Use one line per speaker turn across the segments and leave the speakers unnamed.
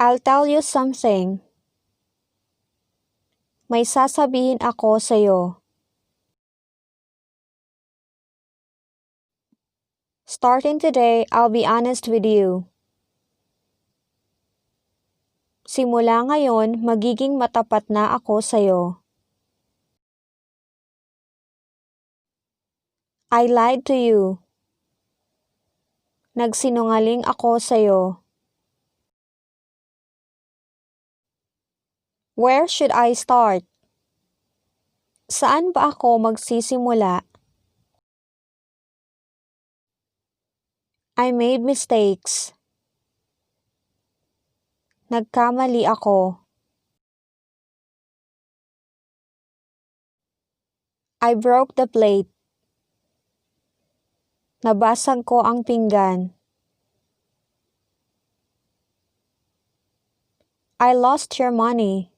I'll tell you something. May sasabihin ako sa'yo. Starting today, I'll be honest with you. Simula ngayon, magiging matapat na ako sa'yo. I lied to you. Nagsinungaling ako sa'yo. Where should I start? Saan ba ako magsisimula? I made mistakes. Nagkamali ako. I broke the plate. Nabasag ko ang pinggan. I lost your money.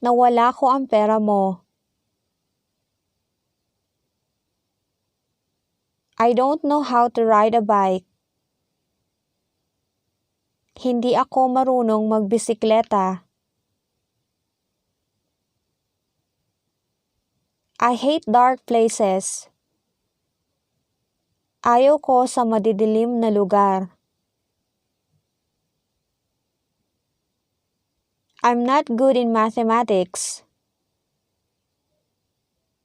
Nawala ko ang pera mo. I don't know how to ride a bike. Hindi ako marunong magbisikleta. I hate dark places. Ayaw ko sa madidilim na lugar. I'm not good in mathematics.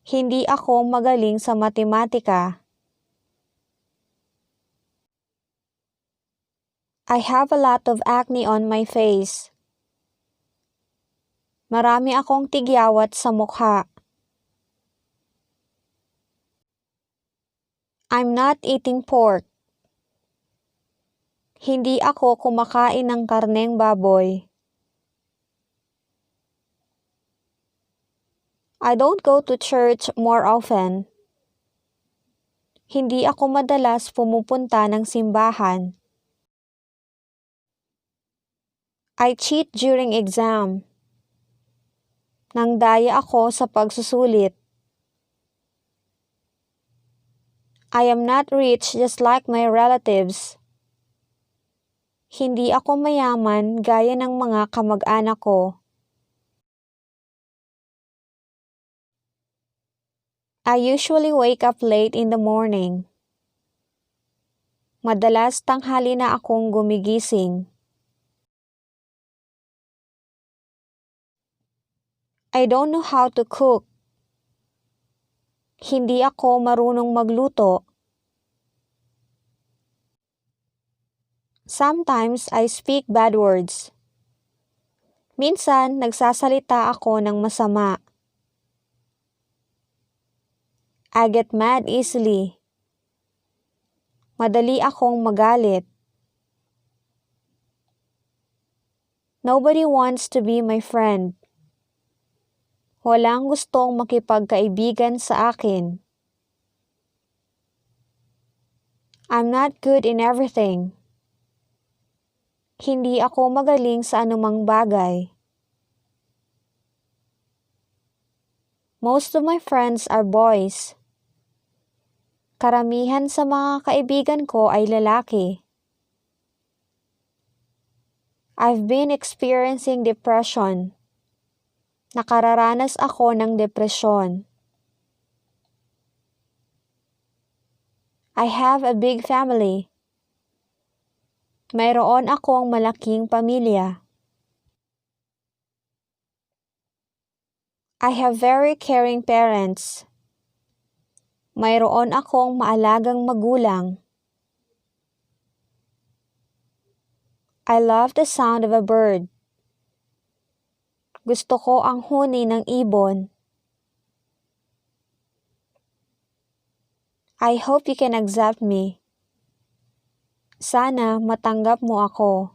Hindi ako magaling sa matematika. I have a lot of acne on my face. Marami akong tigyawat sa mukha. I'm not eating pork. Hindi ako kumakain ng karneng baboy. I don't go to church more often. Hindi ako madalas pumupunta ng simbahan. I cheat during exam. Nangdaya ako sa pagsusulit. I am not rich just like my relatives. Hindi ako mayaman gaya ng mga kamag-anak ko. I usually wake up late in the morning. Madalas tanghali na akong gumigising. I don't know how to cook. Hindi ako marunong magluto. Sometimes I speak bad words. Minsan, nagsasalita ako ng masama. I get mad easily. Madali akong magalit. Nobody wants to be my friend. Walang gustong makipagkaibigan sa akin. I'm not good in everything. Hindi ako magaling sa anumang bagay. Most of my friends are boys. Karamihan sa mga kaibigan ko ay lalaki. I've been experiencing depression. Nakararanas ako ng depresyon. I have a big family. Mayroon akong malaking pamilya. I have very caring parents. Mayroon akong maalagang magulang. I love the sound of a bird. Gusto ko ang huni ng ibon. I hope you can accept me. Sana matanggap mo ako.